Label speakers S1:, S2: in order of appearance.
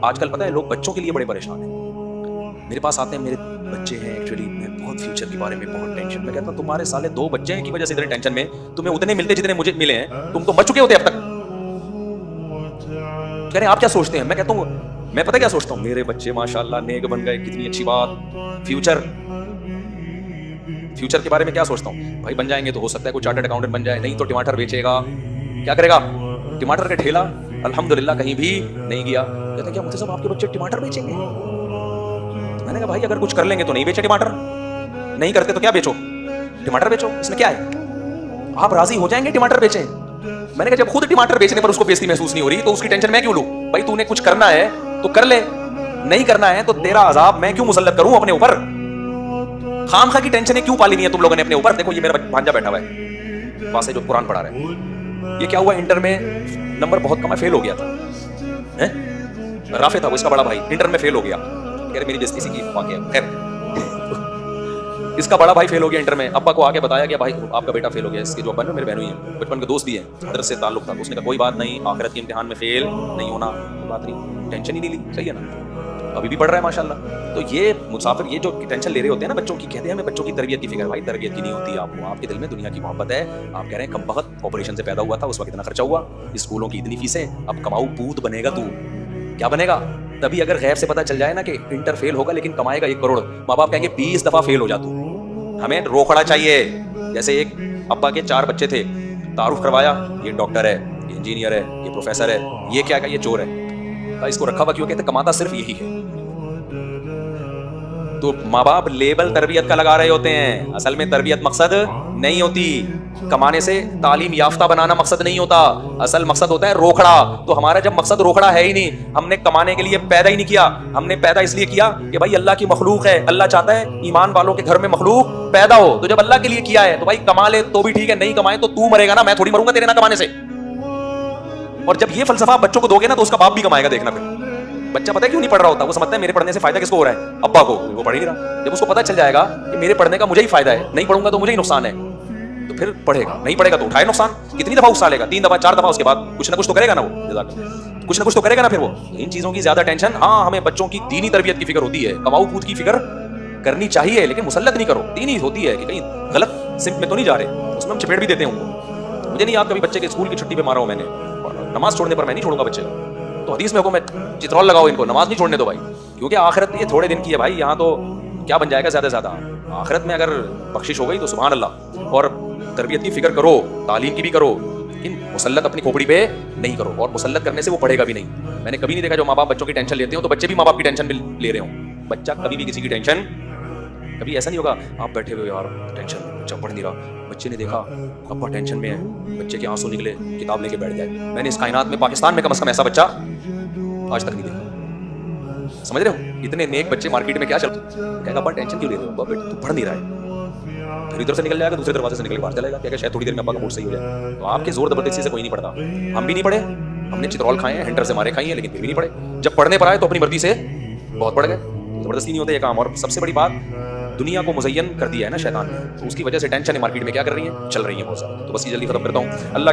S1: آج کل پتہ ہے لوگ بچوں کے لیے بڑے پریشان ہیں. میرے پاس آتے ہیں, میرے بچے ہیں ایکچولی, میں بہت فیوچر کے بارے میں بہت ٹینشن. میں کہتا ہوں تمہارے سالے 2 بچے ہیں کی وجہ سے اتنے ٹینشن میں, تمہیں اتنے ملتے جتنے مجھے ملے ہیں, تم تو مر چکے ہوتے اب تک. کہہ رہے ہیں آپ کیا سوچتے ہیں؟ میں کہتا ہوں میں پتہ کیا سوچتا ہوں, میرے بچے ماشاءاللہ نیک بن گئے, کتنی اچھی بات. فیوچر کے بارے میں کیا سوچتا ہوں, بھائی بن جائیں گے تو ہو سکتا ہے کوئی چارٹرڈ اکاؤنٹنٹ بن جائے, نہیں تو ٹماٹر بیچے گا. کیا کرے گا؟ ٹماٹر کا ٹھیلا الحمدللہ کہیں بھی نہیں گیا. کہتے ہیں کیا مفتی صاحب آپ کے بچے ٹماٹر بیچیں گے؟ میں نے کہا بھائی اگر کچھ کر لیں گے تو نہیں بیچے ٹماٹر, نہیں کرتے تو کیا بیچو, ٹماٹر بیچو, اس میں کیا ہے؟ آپ راضی ہو جائیں گے ٹماٹر بیچیں. میں نے کہا جب خود ٹماٹر بیچنے پر اس کو بیزتی محسوس نہیں ہو رہی تو اس کی ٹینشن میں کیوں لوں؟ بھائی تو نے کچھ کرنا ہے تو کر لے, نہیں کرنا ہے تو تیرا عذاب میں کیوں مسلط کروں اپنے اوپر؟ خام خواہ کی ٹینشنیں کیوں پالی نہیں ہے تم لوگوں نے اپنے اوپر؟ دیکھو یہ میرا بھانجا بیٹھا ہوا ہے پاس ہے جو قرآن پڑھا رہا ہے. یہ کیا ہوا, انٹر میں نمبر بہت کم ہے, فیل ہو گیا تھا. رافع تھا وہ, اس کا بڑا بھائی, انٹر میں فیل ہو گیا. کہہ رہے میری بیزتی سی کی واقعہ. خیر اس کا بڑا بھائی فیل ہو گیا انٹر میں, ابا کو آ کے بتایا کہ بھائی آپ کا بیٹا فیل ہو گیا. اس کے جو ابا ہے میرے بہنوئی ہیں, بچپن کے دوست بھی ہیں, حضرت سے تعلق تھا. اس نے کہا کوئی بات نہیں, آخرت کے امتحان میں فیل نہیں ہونا, کوئی بات نہیں, ٹینشن ہی نہیں لی. صحیح ہے نا, ابھی بھی پڑھ رہا ہے ماشاءاللہ. تو یہ مسافر یہ جو ٹینشن لے رہے ہوتے ہیں نا بچوں کی, کہتے ہیں ہمیں بچوں کی تربیت کی فکر. بھائی تربیت کی نہیں ہوتی آپ کو, آپ کے دل میں دنیا کی محبت ہے. آپ کہہ رہے ہیں کم بخت آپریشن سے پیدا ہوا تھا, اس وقت اتنا خرچہ ہوا, اسکولوں کی اتنی فیسیں, اب کماؤ پوت بنے گا تو کیا بنے گا؟ تبھی اگر غیب سے پتہ چل جائے نا کہ انٹر فیل ہوگا لیکن کمائے گا 1 کروڑ, ماں باپ کہیں گے 20 دفعہ فیل ہو جا تو. ہمیں روکھڑا چاہیے. جیسے ایک ابا کے 4 بچے تھے, تعارف کروایا, یہ ڈاکٹر ہے, یہ انجینئر ہے, یہ پروفیسر ہے, یہ کیا کہ یہ چور ہے. اس کو رکھا ہوا کیوں؟ کہتے کماتا صرف یہی ہے. تو ماں باپ لیبل تربیت کا لگا رہے ہوتے ہیں, اصل میں تربیت مقصد نہیں ہوتی. کمانے سے تعلیم یافتہ بنانا مقصد نہیں ہوتا, اصل مقصد ہوتا ہے روکھڑا. تو ہمارا جب مقصد روکھڑا ہے ہی نہیں, ہم نے کمانے کے لیے پیدا ہی نہیں کیا, ہم نے پیدا اس لیے کیا کہ بھائی اللہ کی مخلوق ہے, اللہ چاہتا ہے ایمان والوں کے گھر میں مخلوق پیدا ہو. تو جب اللہ کے لیے کیا ہے تو بھائی کما لے تو بھی ٹھیک ہے, نہیں کمائے تو مرے گا نا, میں تھوڑی مروں گا تیرے نہ کمانے سے. اور جب یہ فلسفہ بچوں کو دو گے نا تو اس کا باپ بھی کمائے گا. دیکھنا پھر بچہ پتہ ہے کیوں نہیں پڑھ رہا ہوتا, وہ سمجھتا ہے میرے پڑھنے سے فائدہ کس کو ہو رہا ہے, ابا کو, وہ پڑھ ہی نہیں رہا. جب اس کو پتہ چل جائے گا کہ میرے پڑھنے کا مجھے ہی فائدہ ہے, نہیں پڑھوں گا تو مجھے ہی نقصان ہے, تو پھر پڑھے گا. نہیں پڑھے گا تو اٹھائے نقصان. کتنی دفعہ اکسالے گا, 3 دفعہ 4 دفعہ, اس کے بعد کچھ نہ کچھ تو کرے گا نا وہ, کچھ نہ کچھ تو کرے گا نا. پھر وہ ان چیزوں کی زیادہ ٹینشن, ہاں ہمیں بچوں کی دینی تربیت کی فکر ہوتی ہے, کماؤ پوت کی فکر کرنی چاہیے لیکن مسلط نہیں کرو. دینی ہوتی ہے کہ کہیں غلط سمت میں تو نہیں جا رہے, اس میں ہم چپیٹ بھی دیتے ہیں ان کو. مجھے نہیں یاد کبھی بچے کے اسکول کی چھٹی پہ مارا ہوں میں نے, نماز چھوڑنے پر میں نہیں چھوڑوں گا بچے کو. تو حدیث میں حکم ہے چترول لگاؤ ان کو, نماز نہیں چھوڑنے دو بھائی, کیونکہ آخرت یہ تھوڑے دن کی ہے بھائی. یہاں تو کیا بن جائے گا زیادہ سے زیادہ, آخرت میں اگر بخشش ہو گئی تو سبحان اللہ. اور تربیت کی فکر کرو, تعلیم کی بھی کرو, لیکن مسلط اپنی کھوپڑی پہ نہیں کرو. اور مسلط کرنے سے وہ پڑھے گا بھی نہیں. میں نے کبھی نہیں دیکھا جو ماں باپ بچوں کی ٹینشن لیتے ہوں تو بچے بھی ماں باپ کی ٹینشن لے رہے ہوں. بچہ کبھی بھی کسی کی ٹینشن, کبھی ایسا نہیں ہوگا آپ بیٹھے ہوئے یار ٹینشن, بچہ پڑھ نہیں رہا, بچے نے دیکھا ابا ٹینشن میں ہے, بچے کے آنسو نکلے, کتاب لے کے بیٹھ گئے. میں نے اس کائنات میں پاکستان میں کم از کم ایسا بچہ آج تک نہیں دیکھا. سمجھ رہے ہو, اتنے نیک بچے مارکیٹ میں کیا چل رہے ہیں, کہے گا ابا ٹینشن کیوں لے رہے ہو, ابا تو پڑھ نہیں رہا ہے. پھر ادھر سے نکل جائے گا, دوسرے دروازے سے نکل کے باہر چلے گا, کہ شاید تھوڑی دیر میں ابا کا موڈ صحیح ہو جائے. تو آپ کے زور زبردستی سے کوئی نہیں پڑھتا. ہم بھی نہیں پڑھے, ہم نے چترول کھائے ہیں, ہنٹر سے مارے کھائی ہیں, لیکن پھر بھی نہیں پڑھے. جب پڑھنے پر آئے تو اپنی مرضی سے بہت پڑھ گئے. زبردستی نہیں ہوتا یہ کام. اور سب سے بڑی بات, دنیا کو مزین کر دیا ہے نا شیطان نے, تو اس کی وجہ سے ٹینشن مارکیٹ میں کیا کر رہی ہیں, چل رہی ہیں بہت زیادہ. تو بس یہ جلدی ختم کرتا ہوں. اللہ